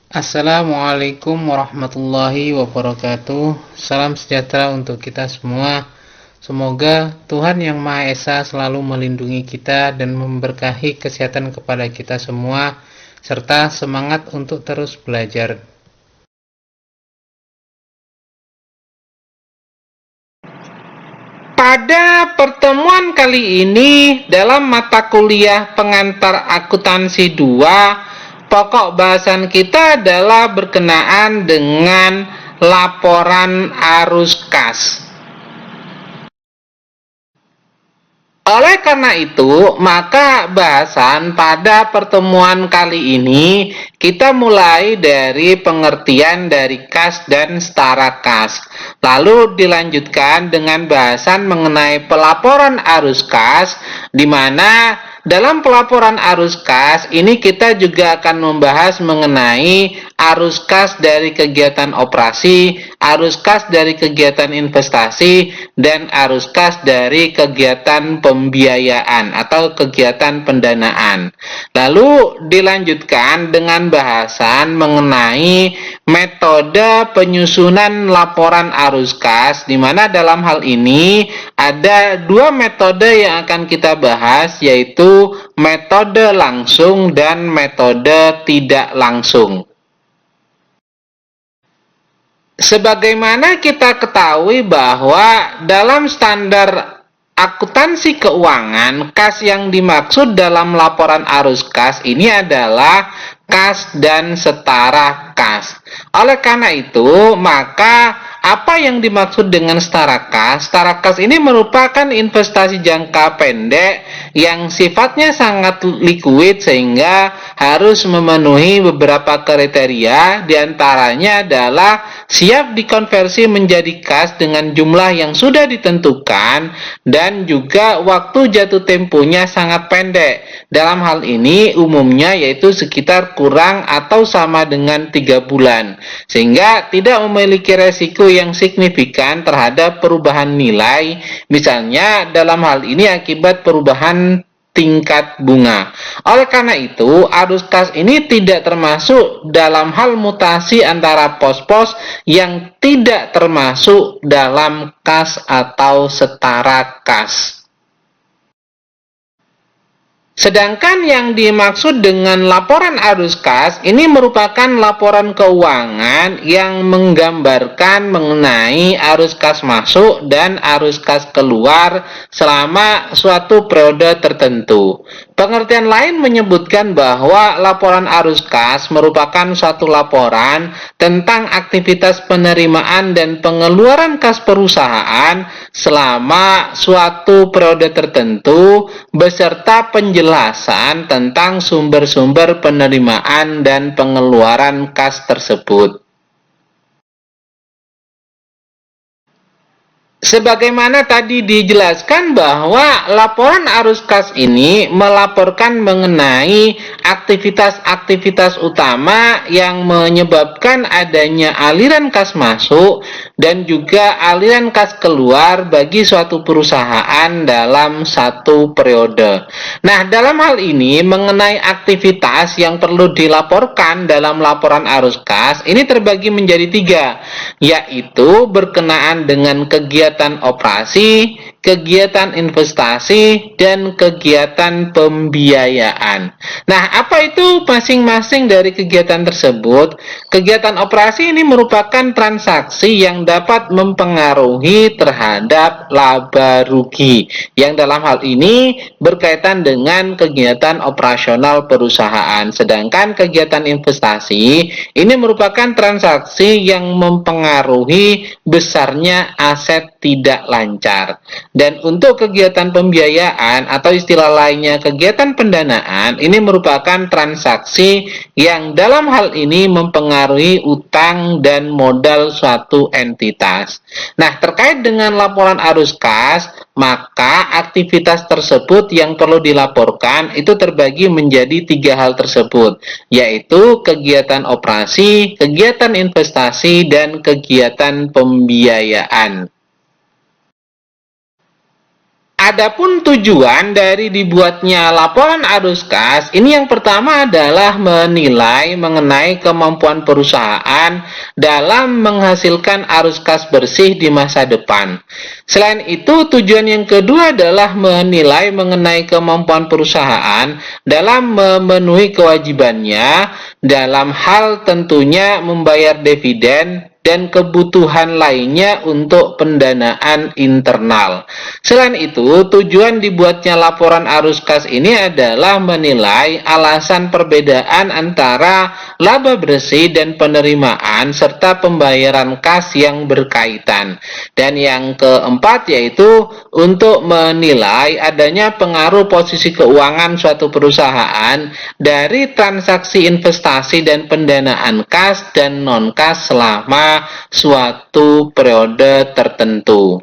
Assalamualaikum warahmatullahi wabarakatuh. Salam sejahtera untuk kita semua. Semoga Tuhan Yang Maha Esa selalu melindungi kita dan memberkahi kesehatan kepada kita semua, serta semangat untuk terus belajar. Pada pertemuan kali ini, dalam mata kuliah pengantar akuntansi 2, pokok bahasan kita adalah berkenaan dengan laporan arus kas. Oleh karena itu, maka bahasan pada pertemuan kali ini kita mulai dari pengertian dari kas dan setara kas. Lalu dilanjutkan dengan bahasan mengenai pelaporan arus kas, di mana dalam pelaporan arus kas ini kita juga akan membahas mengenai arus kas dari kegiatan operasi, arus kas dari kegiatan investasi, dan arus kas dari kegiatan pembiayaan atau kegiatan pendanaan. Lalu dilanjutkan dengan bahasan mengenai metode penyusunan laporan arus kas, di mana dalam hal ini ada dua metode yang akan kita bahas, yaitu metode langsung dan metode tidak langsung. Sebagaimana kita ketahui bahwa dalam standar akuntansi keuangan, kas yang dimaksud dalam laporan arus kas ini adalah kas dan setara kas. Oleh karena itu, maka apa yang dimaksud dengan setara kas? Setara kas ini merupakan investasi jangka pendek yang sifatnya sangat likuid sehingga harus memenuhi beberapa kriteria, diantaranya adalah siap dikonversi menjadi kas dengan jumlah yang sudah ditentukan dan juga waktu jatuh temponya sangat pendek. Dalam hal ini umumnya yaitu sekitar kurang atau sama dengan 3 bulan, sehingga tidak memiliki resiko yang signifikan terhadap perubahan nilai, misalnya dalam hal ini akibat perubahan tingkat bunga. Oleh karena itu, arus kas ini tidak termasuk dalam hal mutasi antara pos-pos yang tidak termasuk dalam kas atau setara kas. Sedangkan yang dimaksud dengan laporan arus kas ini merupakan laporan keuangan yang menggambarkan mengenai arus kas masuk dan arus kas keluar selama suatu periode tertentu. Pengertian lain menyebutkan bahwa laporan arus kas merupakan suatu laporan tentang aktivitas penerimaan dan pengeluaran kas perusahaan selama suatu periode tertentu beserta penjelasan tentang sumber-sumber penerimaan dan pengeluaran kas tersebut. Sebagaimana tadi dijelaskan bahwa laporan arus kas ini melaporkan mengenai aktivitas-aktivitas utama yang menyebabkan adanya aliran kas masuk dan juga aliran kas keluar bagi suatu perusahaan dalam satu periode. Nah, dalam hal ini mengenai aktivitas yang perlu dilaporkan dalam laporan arus kas ini terbagi menjadi 3, yaitu berkenaan dengan kegiatan operasi, kegiatan investasi, dan kegiatan pembiayaan. Nah, apa itu masing-masing dari kegiatan tersebut? Kegiatan operasi ini merupakan transaksi yang dapat mempengaruhi terhadap laba rugi, yang dalam hal ini berkaitan dengan kegiatan operasional perusahaan. Sedangkan kegiatan investasi ini merupakan transaksi yang mempengaruhi besarnya aset tidak lancar. Dan untuk kegiatan pembiayaan atau istilah lainnya kegiatan pendanaan ini merupakan transaksi yang dalam hal ini mempengaruhi utang dan modal suatu entitas. Nah, terkait dengan laporan arus kas, maka aktivitas tersebut yang perlu dilaporkan itu terbagi menjadi 3 hal tersebut, yaitu kegiatan operasi, kegiatan investasi, dan kegiatan pembiayaan. Adapun tujuan dari dibuatnya laporan arus kas, ini yang pertama adalah menilai mengenai kemampuan perusahaan dalam menghasilkan arus kas bersih di masa depan. Selain itu, tujuan yang kedua adalah menilai mengenai kemampuan perusahaan dalam memenuhi kewajibannya dalam hal tentunya membayar dividen dan kebutuhan lainnya untuk pendanaan internal. Selain itu, tujuan dibuatnya laporan arus kas ini adalah menilai alasan perbedaan antara laba bersih dan penerimaan serta pembayaran kas yang berkaitan. Dan yang keempat yaitu untuk menilai adanya pengaruh posisi keuangan suatu perusahaan dari transaksi investasi dan pendanaan kas dan non-kas selama suatu periode tertentu.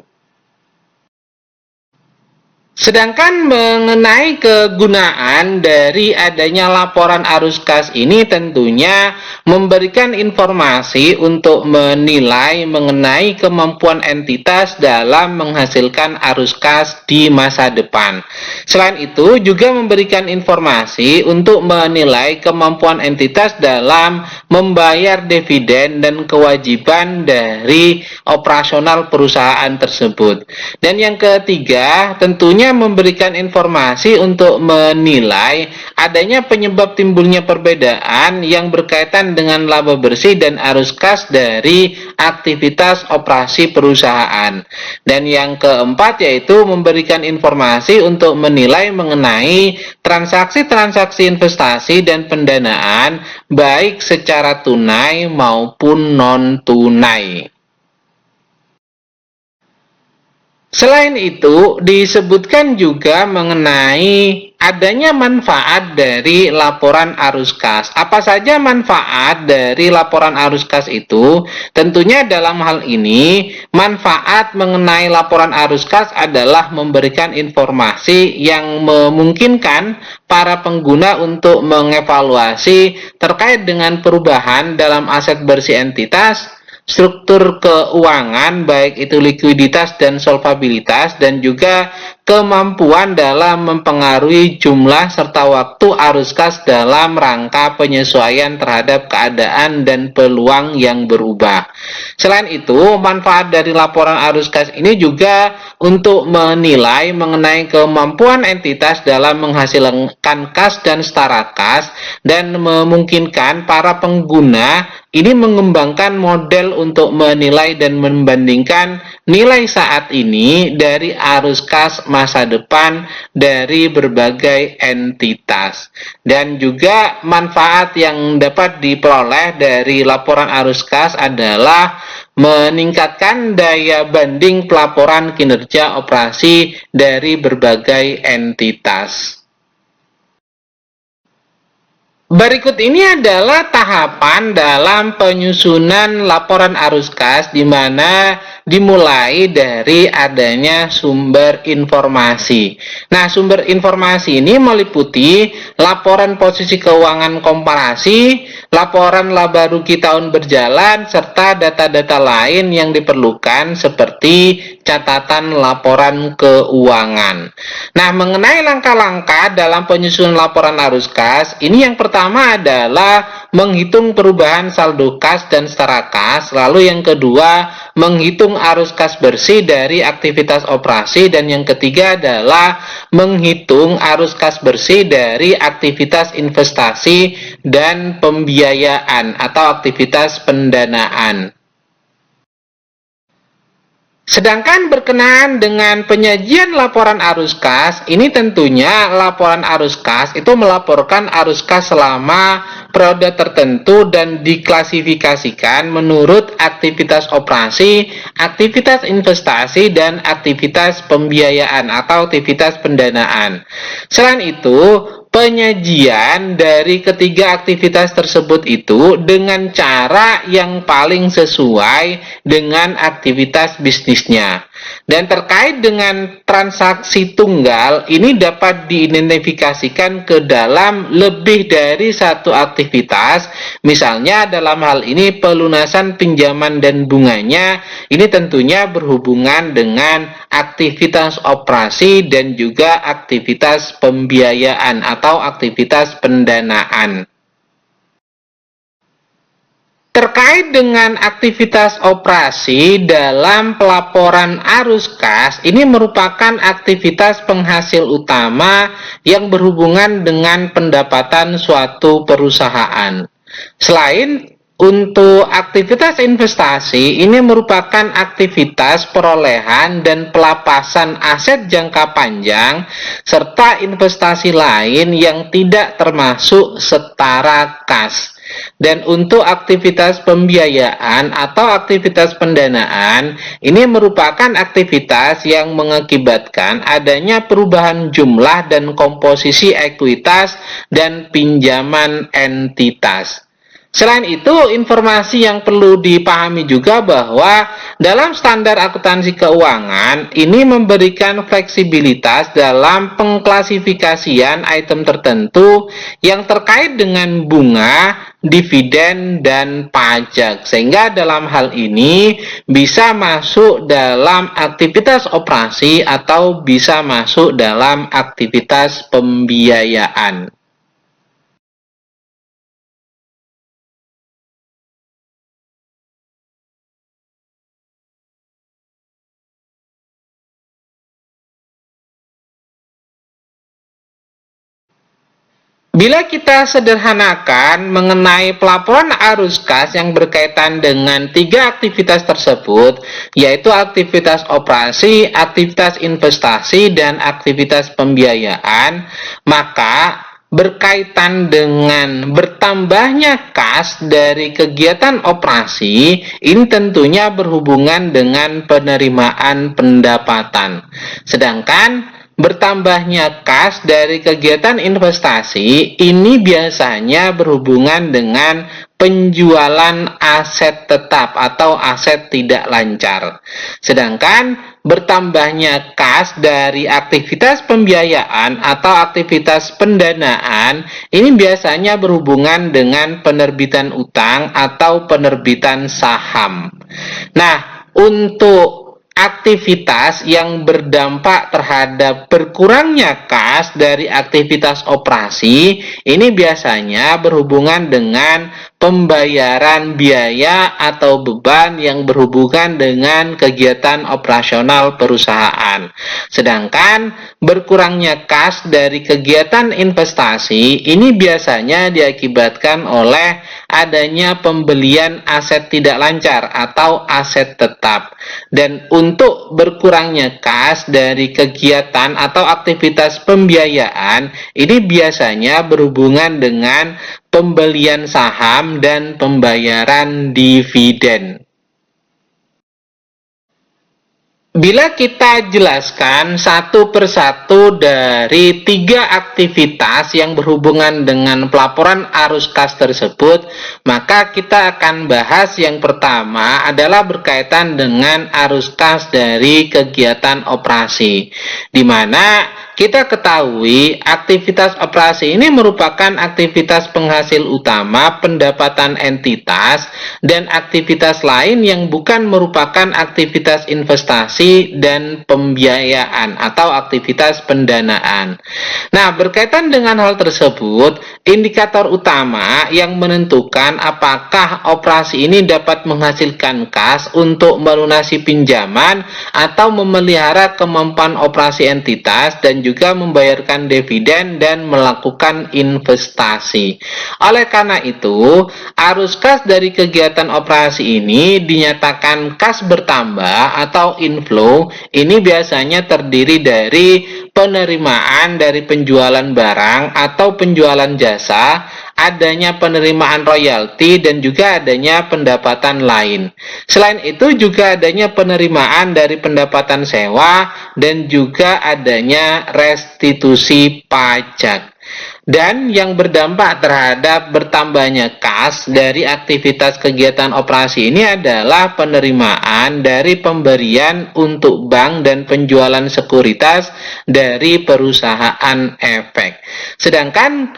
Sedangkan mengenai kegunaan dari adanya laporan arus kas ini tentunya memberikan informasi untuk menilai mengenai kemampuan entitas dalam menghasilkan arus kas di masa depan. Selain itu juga memberikan informasi untuk menilai kemampuan entitas dalam membayar dividen dan kewajiban dari operasional perusahaan tersebut. Dan yang ketiga tentunya memberikan informasi untuk menilai adanya penyebab timbulnya perbedaan yang berkaitan dengan laba bersih dan arus kas dari aktivitas operasi perusahaan. Dan yang keempat yaitu memberikan informasi untuk menilai mengenai transaksi-transaksi investasi dan pendanaan baik secara tunai maupun non-tunai. Selain itu, disebutkan juga mengenai adanya manfaat dari laporan arus kas. Apa saja manfaat dari laporan arus kas itu? Tentunya dalam hal ini, manfaat mengenai laporan arus kas adalah memberikan informasi yang memungkinkan para pengguna untuk mengevaluasi terkait dengan perubahan dalam aset bersih entitas, struktur keuangan baik itu likuiditas dan solvabilitas, dan juga kemampuan dalam mempengaruhi jumlah serta waktu arus kas dalam rangka penyesuaian terhadap keadaan dan peluang yang berubah. Selain itu, manfaat dari laporan arus kas ini juga untuk menilai mengenai kemampuan entitas dalam menghasilkan kas dan setara kas, dan memungkinkan para pengguna ini mengembangkan model untuk menilai dan membandingkan nilai saat ini dari arus kas masa depan dari berbagai entitas. Dan juga manfaat yang dapat diperoleh dari laporan arus kas adalah meningkatkan daya banding pelaporan kinerja operasi dari berbagai entitas. Berikut ini adalah tahapan dalam penyusunan laporan arus kas, di mana dimulai dari adanya sumber informasi. Nah, sumber informasi ini meliputi laporan posisi keuangan komparasi, laporan laba rugi tahun berjalan, serta data-data lain yang diperlukan seperti catatan laporan keuangan. Nah, mengenai langkah-langkah dalam penyusunan laporan arus kas, ini yang pertama adalah menghitung perubahan saldo kas dan setara kas, lalu yang kedua menghitung arus kas bersih dari aktivitas operasi, dan yang ketiga adalah menghitung arus kas bersih dari aktivitas investasi dan pembiayaan atau aktivitas pendanaan. Sedangkan berkenaan dengan penyajian laporan arus kas, ini tentunya laporan arus kas itu melaporkan arus kas selama periode tertentu dan diklasifikasikan menurut aktivitas operasi, aktivitas investasi, dan aktivitas pembiayaan atau aktivitas pendanaan. Selain itu, penyajian dari ketiga aktivitas tersebut itu dengan cara yang paling sesuai dengan aktivitas bisnisnya. Dan terkait dengan transaksi tunggal, ini dapat diidentifikasikan ke dalam lebih dari satu aktivitas. Misalnya dalam hal ini pelunasan pinjaman dan bunganya, ini tentunya berhubungan dengan aktivitas operasi dan juga aktivitas pembiayaan atau aktivitas pendanaan. Terkait dengan aktivitas operasi dalam pelaporan arus kas, ini merupakan aktivitas penghasil utama yang berhubungan dengan pendapatan suatu perusahaan. Selain untuk aktivitas investasi, ini merupakan aktivitas perolehan dan pelapasan aset jangka panjang serta investasi lain yang tidak termasuk setara kas. Dan untuk aktivitas pembiayaan atau aktivitas pendanaan, ini merupakan aktivitas yang mengakibatkan adanya perubahan jumlah dan komposisi ekuitas dan pinjaman entitas. Selain itu, informasi yang perlu dipahami juga bahwa dalam standar akuntansi keuangan, ini memberikan fleksibilitas dalam pengklasifikasian item tertentu yang terkait dengan bunga, dividen, dan pajak. Sehingga dalam hal ini bisa masuk dalam aktivitas operasi atau bisa masuk dalam aktivitas pembiayaan. Bila kita sederhanakan mengenai pelaporan arus kas yang berkaitan dengan tiga aktivitas tersebut, yaitu aktivitas operasi, aktivitas investasi, dan aktivitas pembiayaan, maka berkaitan dengan bertambahnya kas dari kegiatan operasi, ini tentunya berhubungan dengan penerimaan pendapatan. Sedangkan bertambahnya kas dari kegiatan investasi ini biasanya berhubungan dengan penjualan aset tetap atau aset tidak lancar. Sedangkan bertambahnya kas dari aktivitas pembiayaan atau aktivitas pendanaan ini biasanya berhubungan dengan penerbitan utang atau penerbitan saham. Nah, untuk aktivitas yang berdampak terhadap berkurangnya kas dari aktivitas operasi ini biasanya berhubungan dengan pembayaran biaya atau beban yang berhubungan dengan kegiatan operasional perusahaan. Sedangkan berkurangnya kas dari kegiatan investasi ini biasanya diakibatkan oleh adanya pembelian aset tidak lancar atau aset tetap. Dan untuk berkurangnya kas dari kegiatan atau aktivitas pembiayaan ini biasanya berhubungan dengan pembelian saham dan pembayaran dividen. Bila kita jelaskan satu persatu dari tiga aktivitas yang berhubungan dengan pelaporan arus kas tersebut, maka kita akan bahas yang pertama adalah berkaitan dengan arus kas dari kegiatan operasi, di mana kita ketahui aktivitas operasi ini merupakan aktivitas penghasil utama pendapatan entitas dan aktivitas lain yang bukan merupakan aktivitas investasi dan pembiayaan atau aktivitas pendanaan. Nah, berkaitan dengan hal tersebut, indikator utama yang menentukan apakah operasi ini dapat menghasilkan kas untuk melunasi pinjaman atau memelihara kemampuan operasi entitas dan juga membayarkan dividen dan melakukan investasi. Oleh karena itu, arus kas dari kegiatan operasi ini dinyatakan kas bertambah atau inflow. Ini biasanya terdiri dari penerimaan dari penjualan barang atau penjualan jasa, adanya penerimaan royalti, dan juga adanya pendapatan lain. Selain itu juga adanya penerimaan dari pendapatan sewa dan juga adanya restitusi pajak. Dan yang berdampak terhadap bertambahnya kas dari aktivitas kegiatan operasi ini adalah penerimaan dari pemberian untuk bank dan penjualan sekuritas dari perusahaan efek. Sedangkan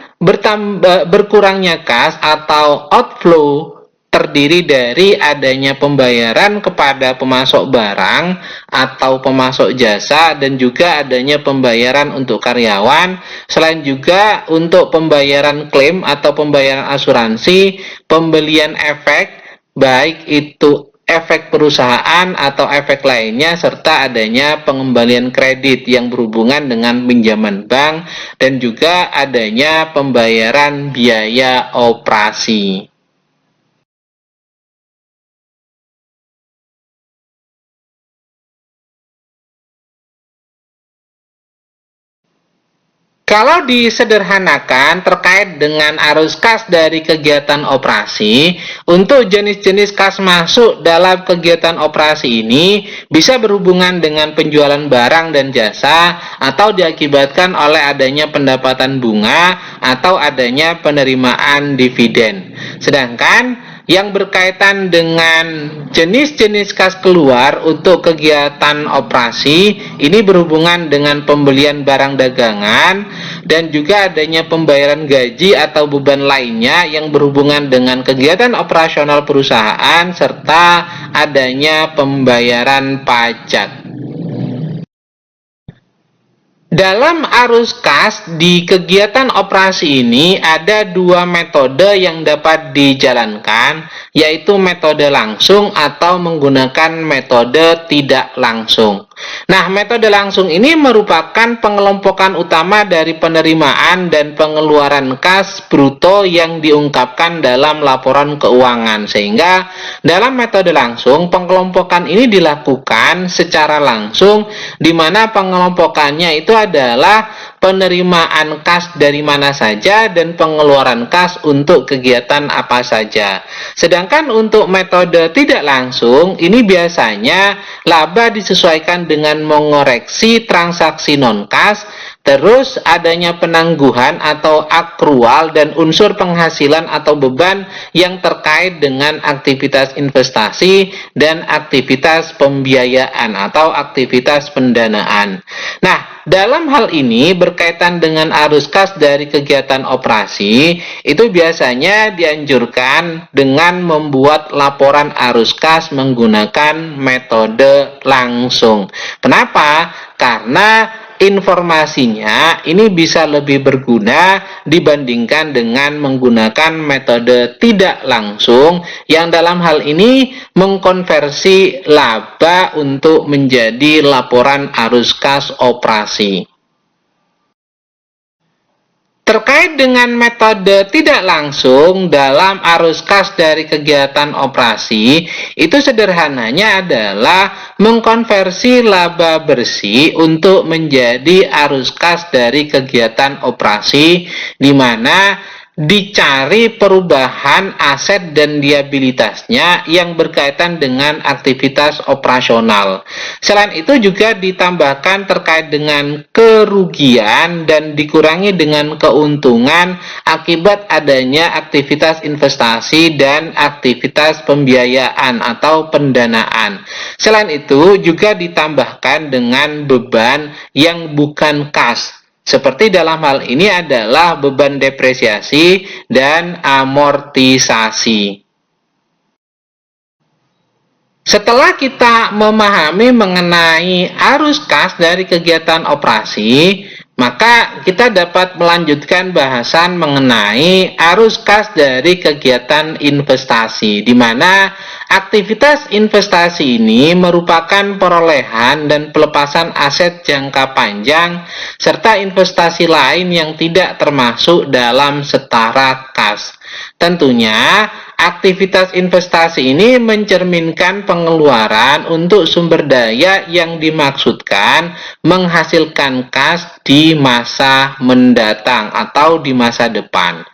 berkurangnya kas atau outflow terdiri dari adanya pembayaran kepada pemasok barang atau pemasok jasa dan juga adanya pembayaran untuk karyawan, selain juga untuk pembayaran klaim atau pembayaran asuransi, pembelian efek, baik itu efek perusahaan atau efek lainnya, serta adanya pengembalian kredit yang berhubungan dengan pinjaman bank dan juga adanya pembayaran biaya operasi. Kalau disederhanakan terkait dengan arus kas dari kegiatan operasi, untuk jenis-jenis kas masuk dalam kegiatan operasi ini bisa berhubungan dengan penjualan barang dan jasa atau diakibatkan oleh adanya pendapatan bunga atau adanya penerimaan dividen. Sedangkan yang berkaitan dengan jenis-jenis kas keluar untuk kegiatan operasi ini berhubungan dengan pembelian barang dagangan dan juga adanya pembayaran gaji atau beban lainnya yang berhubungan dengan kegiatan operasional perusahaan serta adanya pembayaran pajak. Dalam arus kas di kegiatan operasi ini ada dua metode yang dapat dijalankan, yaitu metode langsung atau menggunakan metode tidak langsung. Nah, metode langsung ini merupakan pengelompokan utama dari penerimaan dan pengeluaran kas bruto yang diungkapkan dalam laporan keuangan. Sehingga dalam metode langsung, pengelompokan ini dilakukan secara langsung, di mana pengelompokannya itu adalah penerimaan kas dari mana saja dan pengeluaran kas untuk kegiatan apa saja. Sedangkan untuk metode tidak langsung, ini biasanya laba disesuaikan dengan mengoreksi transaksi non-kas, terus adanya penangguhan atau akrual dan unsur penghasilan atau beban yang terkait dengan aktivitas investasi dan aktivitas pembiayaan atau aktivitas pendanaan. Nah, dalam hal ini berkaitan dengan arus kas dari kegiatan operasi, itu biasanya dianjurkan dengan membuat laporan arus kas menggunakan metode langsung. Kenapa? Karena informasinya ini bisa lebih berguna dibandingkan dengan menggunakan metode tidak langsung yang dalam hal ini mengkonversi laba untuk menjadi laporan arus kas operasi. Terkait dengan metode tidak langsung dalam arus kas dari kegiatan operasi, itu sederhananya adalah mengkonversi laba bersih untuk menjadi arus kas dari kegiatan operasi, di mana dicari perubahan aset dan liabilitasnya yang berkaitan dengan aktivitas operasional. Selain itu juga ditambahkan terkait dengan kerugian dan dikurangi dengan keuntungan akibat adanya aktivitas investasi dan aktivitas pembiayaan atau pendanaan. Selain itu juga ditambahkan dengan beban yang bukan kas. Seperti dalam hal ini adalah beban depresiasi dan amortisasi. Setelah kita memahami mengenai arus kas dari kegiatan operasi, maka kita dapat melanjutkan bahasan mengenai arus kas dari kegiatan investasi, di mana aktivitas investasi ini merupakan perolehan dan pelepasan aset jangka panjang serta investasi lain yang tidak termasuk dalam setara kas. Tentunya, aktivitas investasi ini mencerminkan pengeluaran untuk sumber daya yang dimaksudkan menghasilkan kas di masa mendatang atau di masa depan.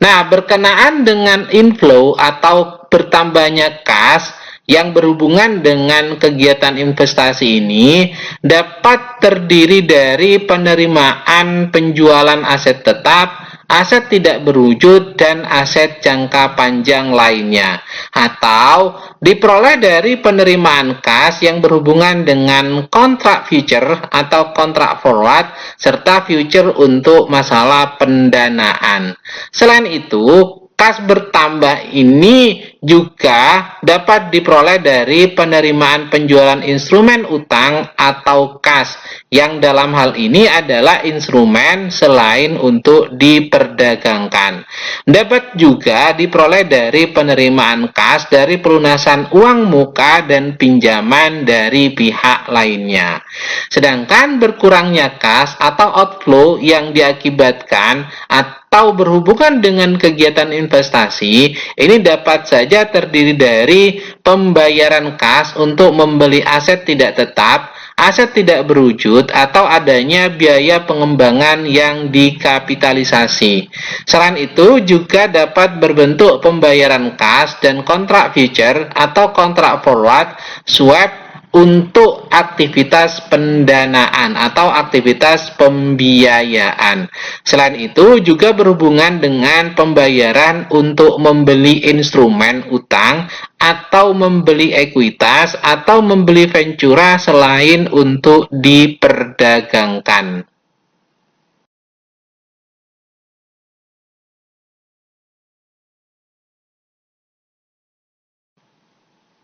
Nah, berkenaan dengan inflow atau bertambahnya kas yang berhubungan dengan kegiatan investasi ini dapat terdiri dari penerimaan penjualan aset tetap aset tidak berwujud, dan aset jangka panjang lainnya, atau diperoleh dari penerimaan kas yang berhubungan dengan kontrak future atau kontrak forward serta future untuk masalah pendanaan. Selain itu, kas bertambah ini juga dapat diperoleh dari penerimaan penjualan instrumen utang atau kas, yang dalam hal ini adalah instrumen selain untuk diperdagangkan. Dapat juga diperoleh dari penerimaan kas dari pelunasan uang muka dan pinjaman dari pihak lainnya. Sedangkan berkurangnya kas atau outflow yang diakibatkan atau berhubungan dengan kegiatan investasi, ini dapat saja terdiri dari pembayaran kas untuk membeli aset tidak tetap, aset tidak berwujud, atau adanya biaya pengembangan yang dikapitalisasi. Selain itu juga dapat berbentuk pembayaran kas dan kontrak future atau kontrak forward, swap, untuk aktivitas pendanaan atau aktivitas pembiayaan. Selain itu juga berhubungan dengan pembayaran untuk membeli instrumen utang atau membeli ekuitas atau membeli ventura selain untuk diperdagangkan.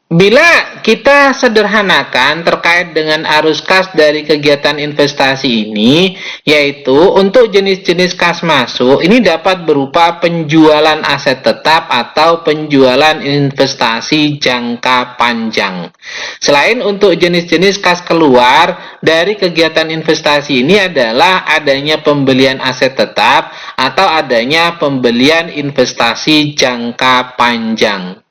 Bila kita sederhanakan terkait dengan arus kas dari kegiatan investasi ini, yaitu untuk jenis-jenis kas masuk, ini dapat berupa penjualan aset tetap atau penjualan investasi jangka panjang. Selain untuk jenis-jenis kas keluar dari kegiatan investasi ini adalah adanya pembelian aset tetap atau adanya pembelian investasi jangka panjang.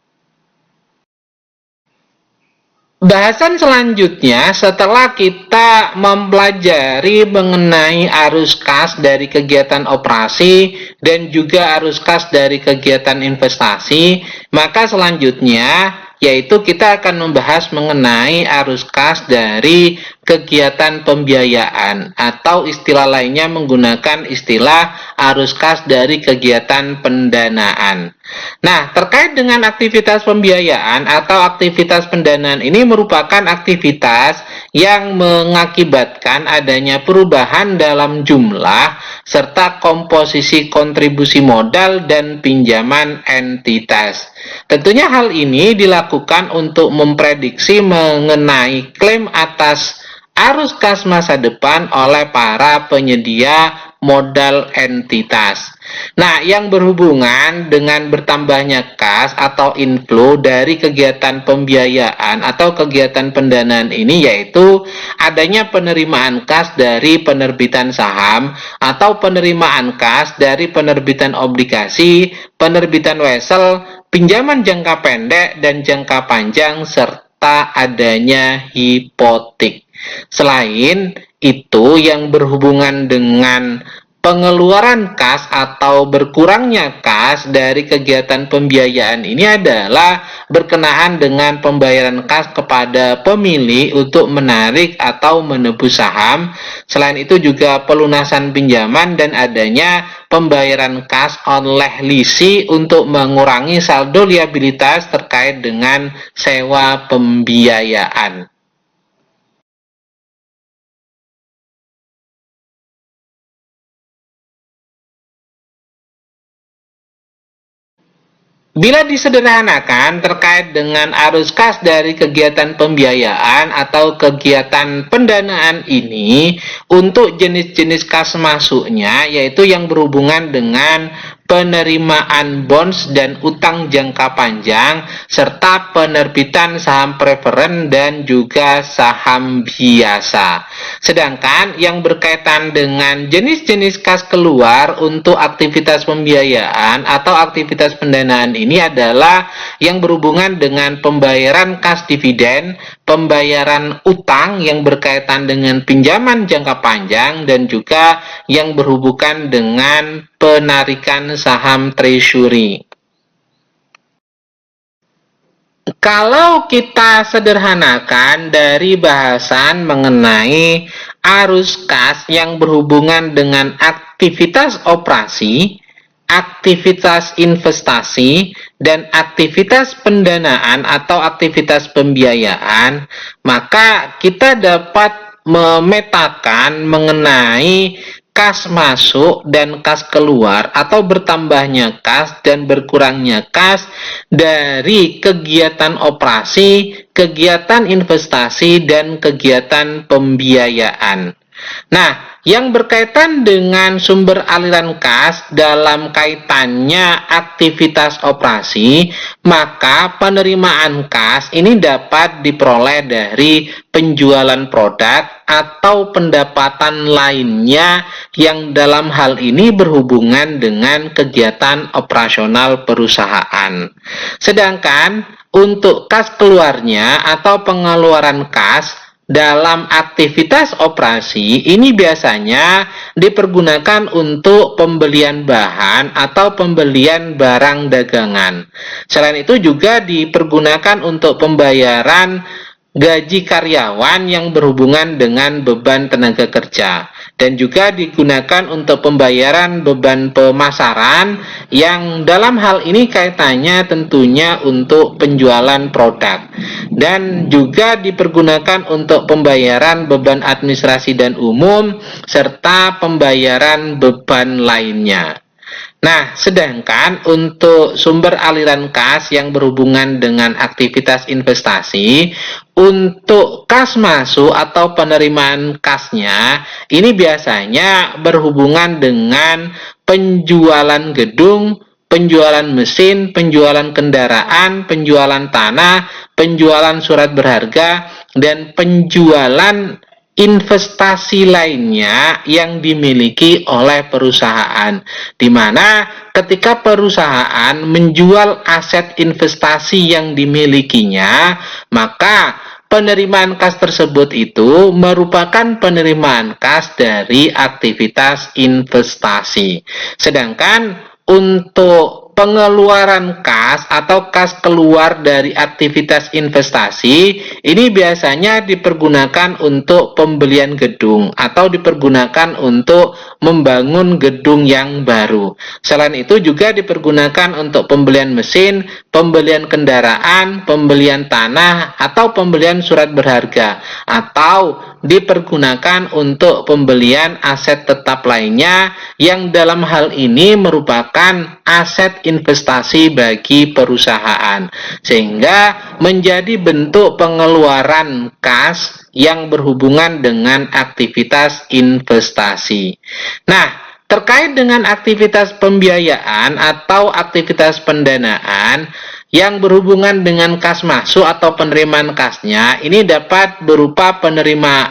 Bahasan selanjutnya, setelah kita mempelajari mengenai arus kas dari kegiatan operasi dan juga arus kas dari kegiatan investasi, maka selanjutnya yaitu kita akan membahas mengenai arus kas dari kegiatan pembiayaan, atau istilah lainnya menggunakan istilah arus kas dari kegiatan pendanaan. Nah, terkait dengan aktivitas pembiayaan atau aktivitas pendanaan ini merupakan aktivitas yang mengakibatkan adanya perubahan dalam jumlah serta komposisi kontribusi modal dan pinjaman entitas. Tentunya hal ini dilakukan untuk memprediksi mengenai klaim atas arus kas masa depan oleh para penyedia modal entitas. Nah, yang berhubungan dengan bertambahnya kas atau inflow dari kegiatan pembiayaan atau kegiatan pendanaan ini yaitu adanya penerimaan kas dari penerbitan saham atau penerimaan kas dari penerbitan obligasi, penerbitan wesel, pinjaman jangka pendek dan jangka panjang, serta adanya hipotek. Selain itu, yang berhubungan dengan pengeluaran kas atau berkurangnya kas dari kegiatan pembiayaan ini adalah berkenaan dengan pembayaran kas kepada pemilih untuk menarik atau menebus saham. Selain itu juga pelunasan pinjaman dan adanya pembayaran kas oleh lisi untuk mengurangi saldo liabilitas terkait dengan sewa pembiayaan. Bila disederhanakan terkait dengan arus kas dari kegiatan pembiayaan atau kegiatan pendanaan ini, untuk jenis-jenis kas masuknya yaitu yang berhubungan dengan penerimaan bonds dan utang jangka panjang, serta penerbitan saham preferen dan juga saham biasa. Sedangkan yang berkaitan dengan jenis-jenis kas keluar untuk aktivitas pembiayaan atau aktivitas pendanaan ini adalah yang berhubungan dengan pembayaran kas dividen, pembayaran utang yang berkaitan dengan pinjaman jangka panjang, dan juga yang berhubungan dengan penarikan saham treasury. Kalau kita sederhanakan dari bahasan mengenai arus kas yang berhubungan dengan aktivitas operasi, aktivitas investasi dan aktivitas pendanaan atau aktivitas pembiayaan, maka kita dapat memetakan mengenai kas masuk dan kas keluar atau bertambahnya kas dan berkurangnya kas dari kegiatan operasi, kegiatan investasi, dan kegiatan pembiayaan. Nah, yang berkaitan dengan sumber aliran kas dalam kaitannya aktivitas operasi, maka penerimaan kas ini dapat diperoleh dari penjualan produk atau pendapatan lainnya yang dalam hal ini berhubungan dengan kegiatan operasional perusahaan. Sedangkan untuk kas keluarnya atau pengeluaran kas dalam aktivitas operasi ini biasanya dipergunakan untuk pembelian bahan atau pembelian barang dagangan. Selain itu juga dipergunakan untuk pembayaran gaji karyawan yang berhubungan dengan beban tenaga kerja, dan juga digunakan untuk pembayaran beban pemasaran yang dalam hal ini kaitannya tentunya untuk penjualan produk, dan juga dipergunakan untuk pembayaran beban administrasi dan umum serta pembayaran beban lainnya. Nah, sedangkan untuk sumber aliran kas yang berhubungan dengan aktivitas investasi, untuk kas masuk atau penerimaan kasnya, ini biasanya berhubungan dengan penjualan gedung, penjualan mesin, penjualan kendaraan, penjualan tanah, penjualan surat berharga, dan penjualan investasi lainnya yang dimiliki oleh perusahaan, di mana ketika perusahaan menjual aset investasi yang dimilikinya, maka penerimaan kas tersebut itu merupakan penerimaan kas dari aktivitas investasi. Sedangkan untuk pengeluaran kas atau kas keluar dari aktivitas investasi ini biasanya dipergunakan untuk pembelian gedung atau dipergunakan untuk membangun gedung yang baru. Selain itu juga dipergunakan untuk pembelian mesin, pembelian kendaraan, pembelian tanah, atau pembelian surat berharga, atau dipergunakan untuk pembelian aset tetap lainnya yang dalam hal ini merupakan aset investasi bagi perusahaan, sehingga menjadi bentuk pengeluaran kas yang berhubungan dengan aktivitas investasi. Nah, terkait dengan aktivitas pembiayaan atau aktivitas pendanaan yang berhubungan dengan kas masuk atau penerimaan kasnya, ini dapat berupa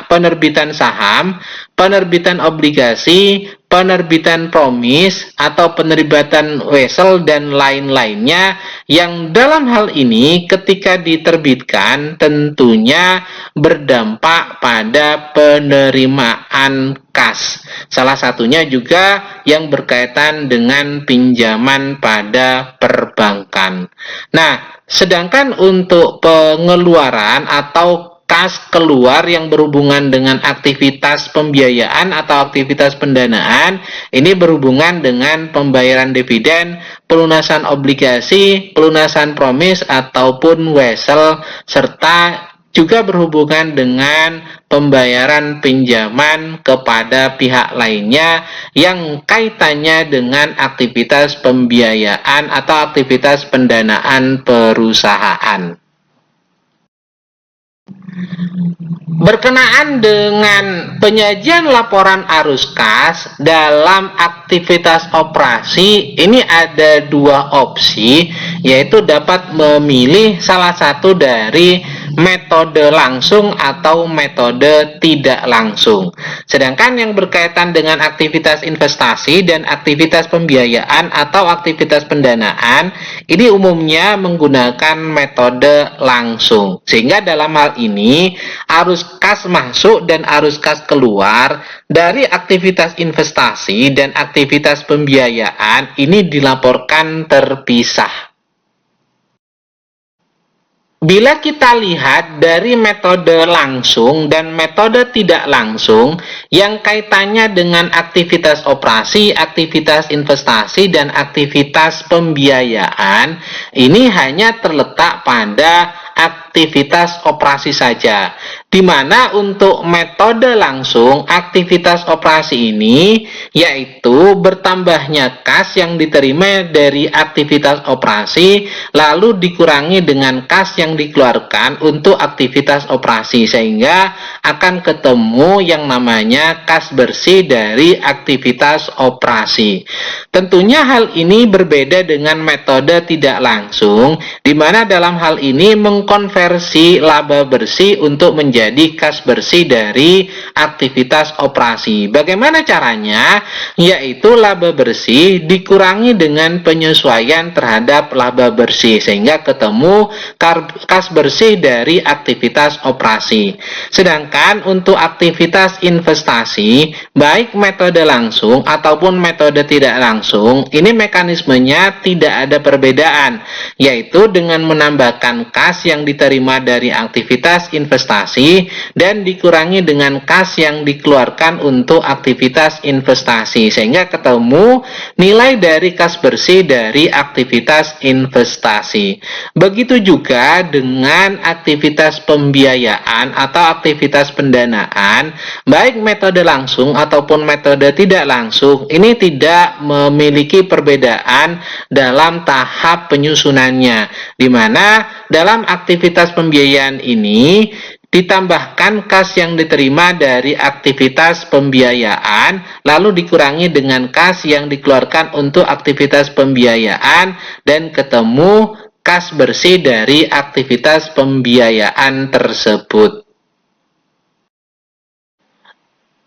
penerbitan saham, penerbitan obligasi, penerbitan promis, atau penerbitan wesel, dan lain-lainnya yang dalam hal ini ketika diterbitkan tentunya berdampak pada penerimaan kas. Salah satunya juga yang berkaitan dengan pinjaman pada perbankan. Nah, sedangkan untuk pengeluaran atau kas keluar yang berhubungan dengan aktivitas pembiayaan atau aktivitas pendanaan, ini berhubungan dengan pembayaran dividen, pelunasan obligasi, pelunasan promis ataupun wesel, serta juga berhubungan dengan pembayaran pinjaman kepada pihak lainnya yang kaitannya dengan aktivitas pembiayaan atau aktivitas pendanaan perusahaan. Berkenaan dengan penyajian laporan arus kas dalam aktivitas operasi, ini ada dua opsi, yaitu dapat memilih salah satu dari metode langsung atau metode tidak langsung. Sedangkan yang berkaitan dengan aktivitas investasi dan aktivitas pembiayaan atau aktivitas pendanaan, ini umumnya menggunakan metode langsung. Sehingga dalam hal ini, arus kas masuk dan arus kas keluar dari aktivitas investasi dan aktivitas pembiayaan ini dilaporkan terpisah. Bila kita lihat dari metode langsung dan metode tidak langsung yang kaitannya dengan aktivitas operasi, aktivitas investasi, dan aktivitas pembiayaan, ini hanya terletak pada aktivitas operasi saja. Di mana untuk metode langsung, aktivitas operasi ini yaitu bertambahnya kas yang diterima dari aktivitas operasi lalu dikurangi dengan kas yang dikeluarkan untuk aktivitas operasi, sehingga akan ketemu yang namanya kas bersih dari aktivitas operasi. Tentunya hal ini berbeda dengan metode tidak langsung, di mana dalam hal ini mengkonversi laba bersih untuk menjadi kas bersih dari aktivitas operasi. Bagaimana caranya? Yaitu laba bersih dikurangi dengan penyesuaian terhadap laba bersih, sehingga ketemu kas bersih dari aktivitas operasi. Sedangkan untuk aktivitas investasi, baik metode langsung ataupun metode tidak langsung, ini mekanismenya tidak ada perbedaan, yaitu dengan menambahkan kas yang diterima dari aktivitas investasi dan dikurangi dengan kas yang dikeluarkan untuk aktivitas investasi, sehingga ketemu nilai dari kas bersih dari aktivitas investasi. Begitu juga dengan aktivitas pembiayaan atau aktivitas pendanaan, baik metode langsung ataupun metode tidak langsung, ini tidak memiliki perbedaan dalam tahap penyusunannya, di mana dalam aktivitas pembiayaan ini ditambahkan kas yang diterima dari aktivitas pembiayaan, lalu dikurangi dengan kas yang dikeluarkan untuk aktivitas pembiayaan, dan ketemu kas bersih dari aktivitas pembiayaan tersebut.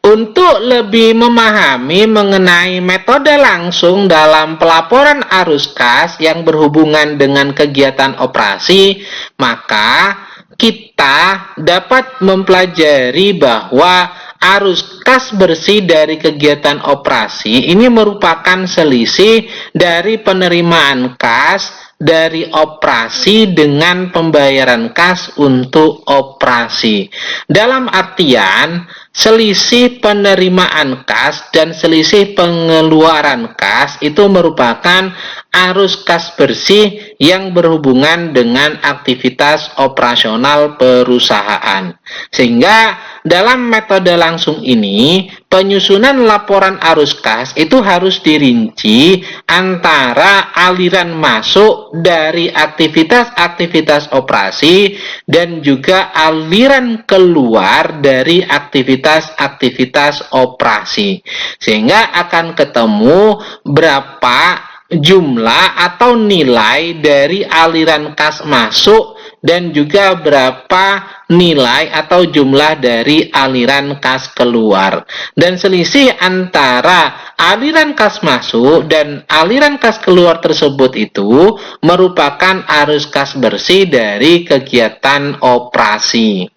Untuk lebih memahami mengenai metode langsung dalam pelaporan arus kas yang berhubungan dengan kegiatan operasi, maka kita dapat mempelajari bahwa arus kas bersih dari kegiatan operasi ini merupakan selisih dari penerimaan kas dari operasi dengan pembayaran kas untuk operasi. Dalam artian, selisih penerimaan kas dan selisih pengeluaran kas itu merupakan arus kas bersih yang berhubungan dengan aktivitas operasional perusahaan. Sehingga dalam metode langsung ini, penyusunan laporan arus kas itu harus dirinci antara aliran masuk dari aktivitas-aktivitas operasi dan juga aliran keluar dari aktivitas-aktivitas operasi, sehingga akan ketemu berapa jumlah atau nilai dari aliran kas masuk dan juga berapa nilai atau jumlah dari aliran kas keluar. Dan selisih antara aliran kas masuk dan aliran kas keluar tersebut itu merupakan arus kas bersih dari kegiatan operasi.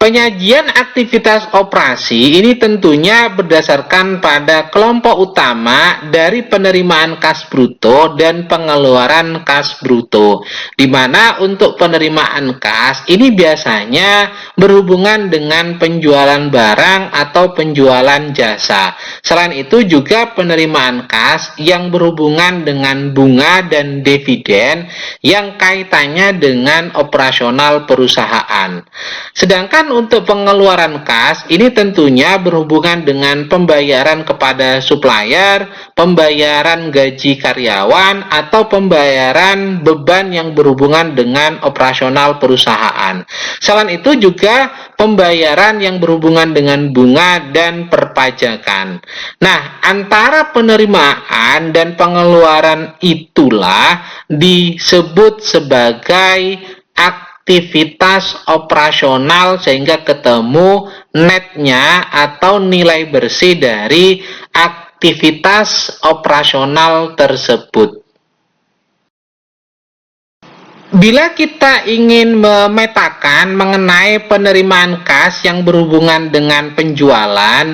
Penyajian aktivitas operasi ini tentunya berdasarkan pada kelompok utama dari penerimaan kas bruto dan pengeluaran kas bruto, di mana untuk penerimaan kas ini biasanya berhubungan dengan penjualan barang atau penjualan jasa. Selain itu juga penerimaan kas yang berhubungan dengan bunga dan dividen yang kaitannya dengan operasional perusahaan. Sedangkan untuk pengeluaran kas ini tentunya berhubungan dengan pembayaran kepada supplier, pembayaran gaji karyawan, atau pembayaran beban yang berhubungan dengan operasional perusahaan. Selain itu juga pembayaran yang berhubungan dengan bunga dan perpajakan. Nah, antara penerimaan dan pengeluaran itulah disebut sebagai aktivitas operasional, sehingga ketemu netnya atau nilai bersih dari aktivitas operasional tersebut. Bila kita ingin memetakan mengenai penerimaan kas yang berhubungan dengan penjualan,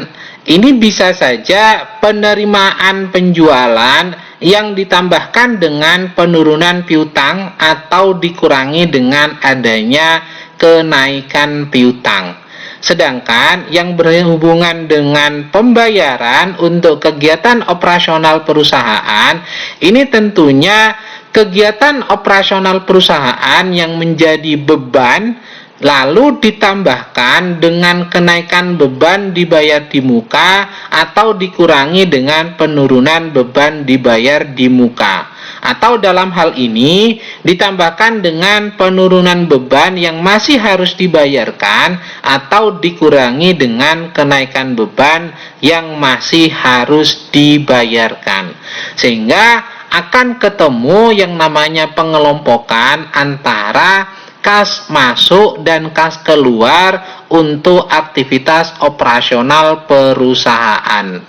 Ini bisa saja penerimaan penjualan yang ditambahkan dengan penurunan piutang atau dikurangi dengan adanya kenaikan piutang. Sedangkan yang berhubungan dengan pembayaran untuk kegiatan operasional perusahaan, ini tentunya kegiatan operasional perusahaan yang menjadi beban lalu ditambahkan dengan kenaikan beban dibayar di muka atau dikurangi dengan penurunan beban dibayar di muka. Atau dalam hal ini ditambahkan dengan penurunan beban yang masih harus dibayarkan atau dikurangi dengan kenaikan beban yang masih harus dibayarkan. Sehingga akan ketemu yang namanya pengelompokan antara kas masuk dan kas keluar untuk aktivitas operasional perusahaan.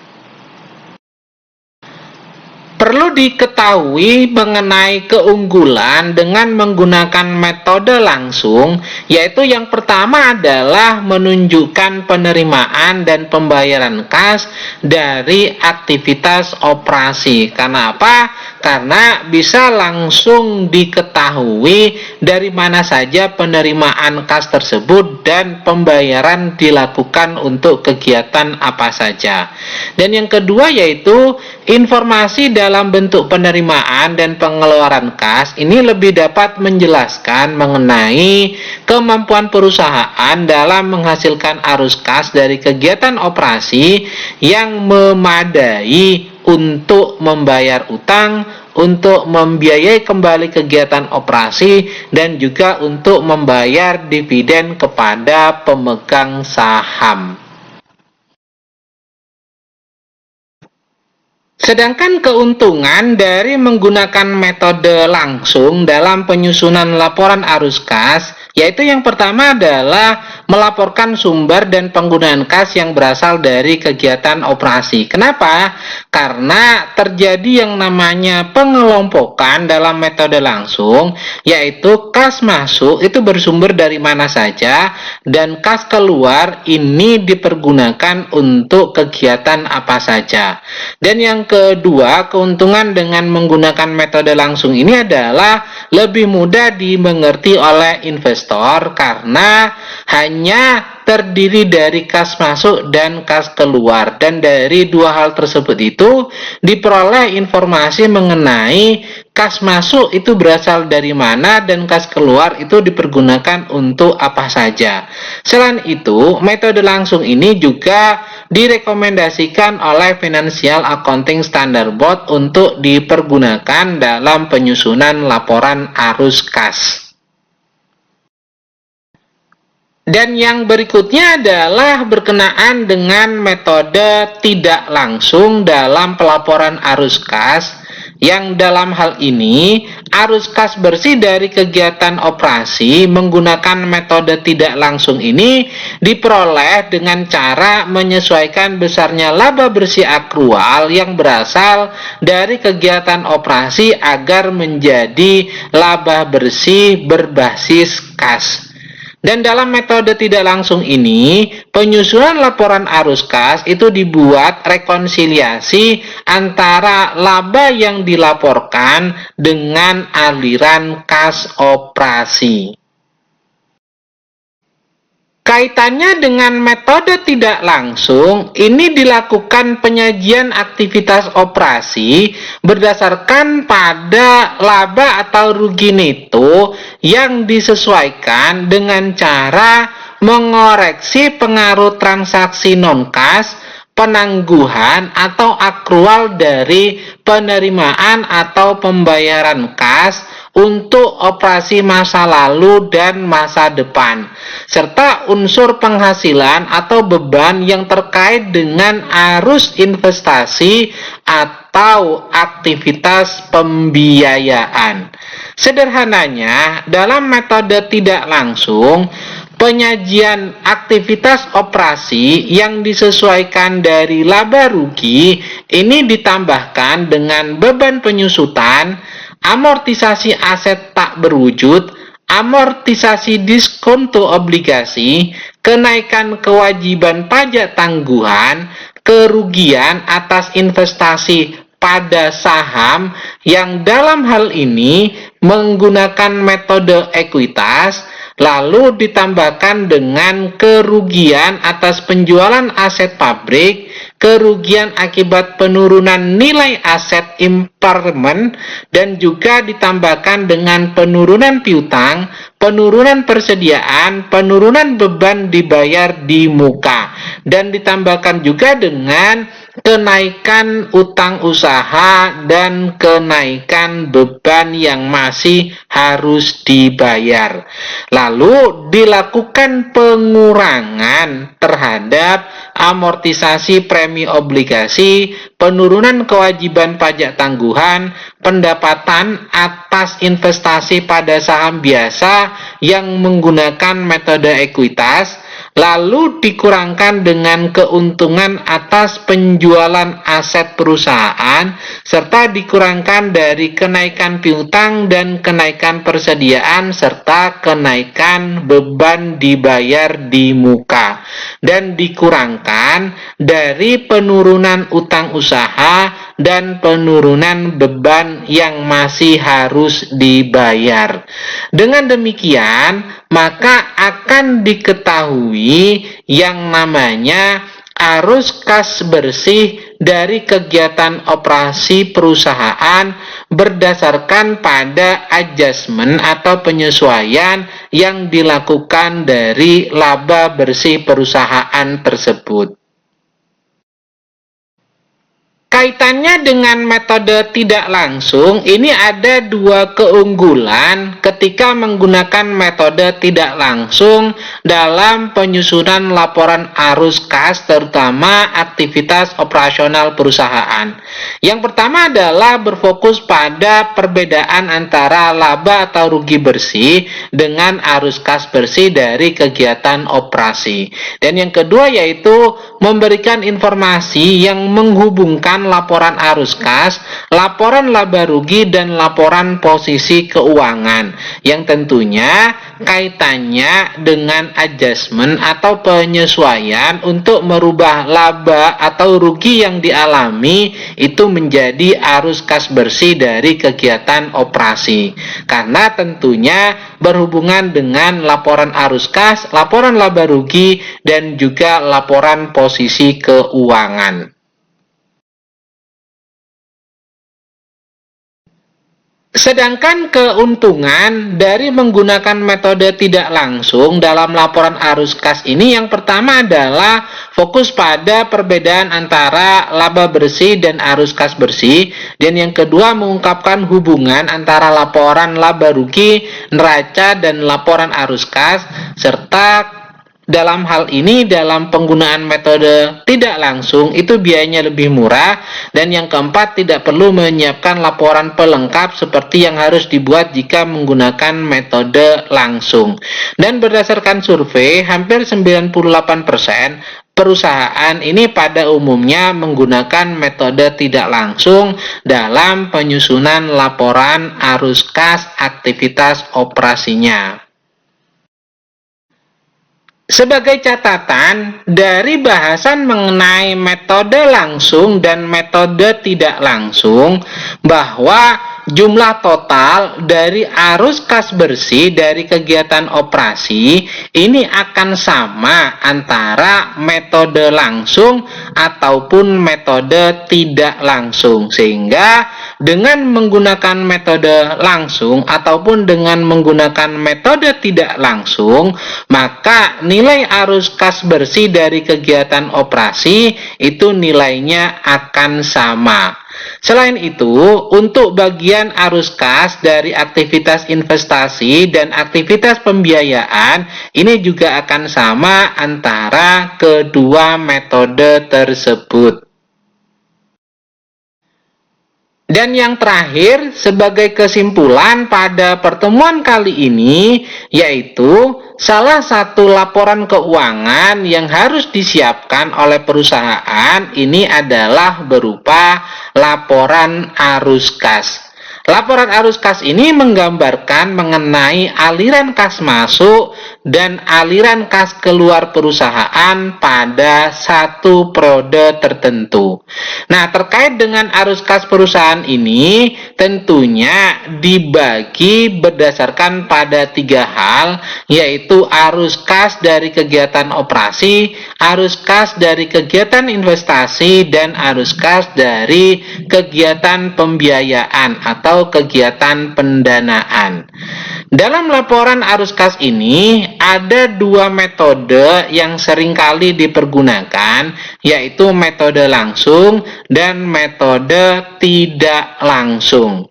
Perlu diketahui mengenai keunggulan dengan menggunakan metode langsung, yaitu yang pertama adalah menunjukkan penerimaan dan pembayaran kas dari aktivitas operasi. Karena apa? Karena bisa langsung diketahui dari mana saja penerimaan kas tersebut dan pembayaran dilakukan untuk kegiatan apa saja. Dan yang kedua yaitu informasi dalam bentuk penerimaan dan pengeluaran kas ini lebih dapat menjelaskan mengenai kemampuan perusahaan dalam menghasilkan arus kas dari kegiatan operasi yang memadai untuk membayar utang, untuk membiayai kembali kegiatan operasi, dan juga untuk membayar dividen kepada pemegang saham. Sedangkan keuntungan dari menggunakan metode langsung dalam penyusunan laporan arus kas, yaitu yang pertama adalah melaporkan sumber dan penggunaan kas yang berasal dari kegiatan operasi. Kenapa? Karena terjadi yang namanya pengelompokan dalam metode langsung, yaitu kas masuk itu bersumber dari mana saja, dan kas keluar ini dipergunakan untuk kegiatan apa saja. Dan yang kedua, keuntungan dengan menggunakan metode langsung ini adalah lebih mudah dimengerti oleh investor karena hanya terdiri dari kas masuk dan kas keluar, dan dari dua hal tersebut itu diperoleh informasi mengenai kas masuk itu berasal dari mana dan kas keluar itu dipergunakan untuk apa saja. Selain itu, metode langsung ini juga direkomendasikan oleh Financial Accounting Standard Board untuk dipergunakan dalam penyusunan laporan arus kas. Dan yang berikutnya adalah berkenaan dengan metode tidak langsung dalam pelaporan arus kas, yang dalam hal ini arus kas bersih dari kegiatan operasi menggunakan metode tidak langsung ini diperoleh dengan cara menyesuaikan besarnya laba bersih akrual yang berasal dari kegiatan operasi agar menjadi laba bersih berbasis kas. Dan dalam metode tidak langsung ini, penyusunan laporan arus kas itu dibuat rekonsiliasi antara laba yang dilaporkan dengan aliran kas operasi. Kaitannya dengan metode tidak langsung, ini dilakukan penyajian aktivitas operasi berdasarkan pada laba atau rugi neto yang disesuaikan dengan cara mengoreksi pengaruh transaksi non-kas, penangguhan atau akrual dari penerimaan atau pembayaran kas untuk operasi masa lalu dan masa depan, serta unsur penghasilan atau beban yang terkait dengan arus investasi atau aktivitas pembiayaan. Sederhananya, dalam metode tidak langsung, penyajian aktivitas operasi yang disesuaikan dari laba rugi ini ditambahkan dengan beban penyusutan, amortisasi aset tak berwujud, amortisasi diskonto obligasi, kenaikan kewajiban pajak tangguhan, kerugian atas investasi pada saham yang dalam hal ini menggunakan metode ekuitas, lalu ditambahkan dengan kerugian atas penjualan aset pabrik, kerugian akibat penurunan nilai aset impairment, dan juga ditambahkan dengan penurunan piutang, penurunan persediaan, penurunan beban dibayar di muka, dan ditambahkan juga dengan kenaikan utang usaha dan kenaikan beban yang masih harus dibayar. Lalu dilakukan pengurangan terhadap amortisasi premi obligasi, penurunan kewajiban pajak tangguhan, pendapatan atas investasi pada saham biasa yang menggunakan metode ekuitas, lalu dikurangkan dengan keuntungan atas penjualan aset perusahaan, serta dikurangkan dari kenaikan piutang dan kenaikan persediaan, serta kenaikan beban dibayar di muka, dan dikurangkan dari penurunan utang usaha dan penurunan beban yang masih harus dibayar. Dengan demikian, maka akan diketahui yang namanya arus kas bersih dari kegiatan operasi perusahaan berdasarkan pada adjustment atau penyesuaian yang dilakukan dari laba bersih perusahaan tersebut. Kaitannya dengan metode tidak langsung, ini ada dua keunggulan ketika menggunakan metode tidak langsung dalam penyusunan laporan arus kas, terutama aktivitas operasional perusahaan. Yang pertama adalah berfokus pada perbedaan antara laba atau rugi bersih dengan arus kas bersih dari kegiatan operasi. Dan yang kedua yaitu memberikan informasi yang menghubungkan laporan arus kas, laporan laba rugi, dan laporan posisi keuangan, yang tentunya kaitannya dengan adjustment atau penyesuaian untuk merubah laba atau rugi yang dialami itu menjadi arus kas bersih dari kegiatan operasi, karena tentunya berhubungan dengan laporan arus kas, laporan laba rugi, dan juga laporan posisi keuangan. Sedangkan keuntungan dari menggunakan metode tidak langsung dalam laporan arus kas ini, yang pertama adalah fokus pada perbedaan antara laba bersih dan arus kas bersih, dan yang kedua mengungkapkan hubungan antara laporan laba rugi, neraca, dan laporan arus kas, serta dalam hal ini, dalam penggunaan metode tidak langsung, itu biayanya lebih murah. Dan yang keempat, tidak perlu menyiapkan laporan pelengkap seperti yang harus dibuat jika menggunakan metode langsung. Dan berdasarkan survei, hampir 98% perusahaan ini pada umumnya menggunakan metode tidak langsung dalam penyusunan laporan arus kas aktivitas operasinya. Sebagai catatan, dari bahasan mengenai metode langsung dan metode tidak langsung, bahwa jumlah total dari arus kas bersih dari kegiatan operasi ini akan sama antara metode langsung ataupun metode tidak langsung, sehingga dengan menggunakan metode langsung ataupun dengan menggunakan metode tidak langsung, maka nilai arus kas bersih dari kegiatan operasi itu nilainya akan sama. Selain itu, untuk bagian arus kas dari aktivitas investasi dan aktivitas pembiayaan, ini juga akan sama antara kedua metode tersebut. Dan yang terakhir, sebagai kesimpulan pada pertemuan kali ini, yaitu salah satu laporan keuangan yang harus disiapkan oleh perusahaan ini adalah berupa laporan arus kas. Laporan arus kas ini menggambarkan mengenai aliran kas masuk dan aliran kas keluar perusahaan pada satu periode tertentu. Nah, terkait dengan arus kas perusahaan ini tentunya dibagi berdasarkan pada 3 hal, yaitu arus kas dari kegiatan operasi, arus kas dari kegiatan investasi, dan arus kas dari kegiatan pembiayaan atau kegiatan pendanaan. Dalam laporan arus kas ini ada 2 metode yang seringkali dipergunakan, yaitu metode langsung dan metode tidak langsung.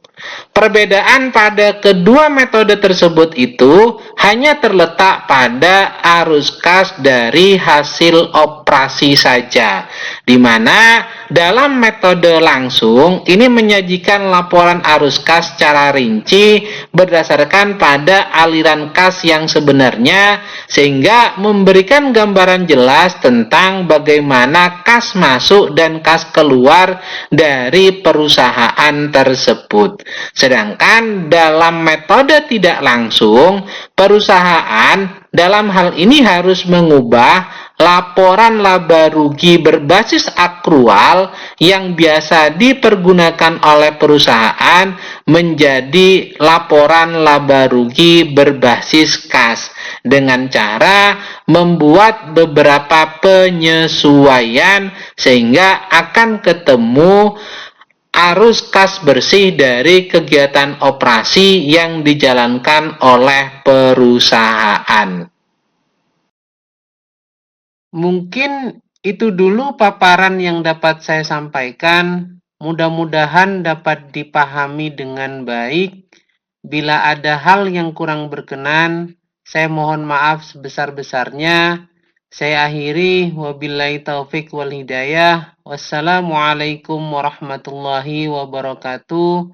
Perbedaan pada kedua metode tersebut itu hanya terletak pada arus kas dari hasil operasi saja, di mana dalam metode langsung ini menyajikan laporan arus kas secara rinci berdasarkan pada aliran kas yang sebenarnya, sehingga memberikan gambaran jelas tentang bagaimana kas masuk dan kas keluar dari perusahaan tersebut. Sedangkan dalam metode tidak langsung, perusahaan dalam hal ini harus mengubah laporan laba rugi berbasis akrual yang biasa dipergunakan oleh perusahaan menjadi laporan laba rugi berbasis kas dengan cara membuat beberapa penyesuaian sehingga akan ketemu arus kas bersih dari kegiatan operasi yang dijalankan oleh perusahaan. Mungkin itu dulu paparan yang dapat saya sampaikan. Mudah-mudahan dapat dipahami dengan baik. Bila ada hal yang kurang berkenan, saya mohon maaf sebesar-besarnya. Saya akhiri, wabillahi taufik wal hidayah. Wassalamualaikum warahmatullahi wabarakatuh.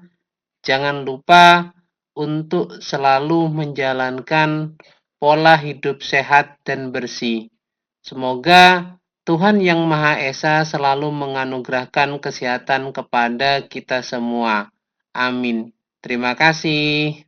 Jangan lupa untuk selalu menjalankan pola hidup sehat dan bersih. Semoga Tuhan Yang Maha Esa selalu menganugerahkan kesehatan kepada kita semua. Amin. Terima kasih.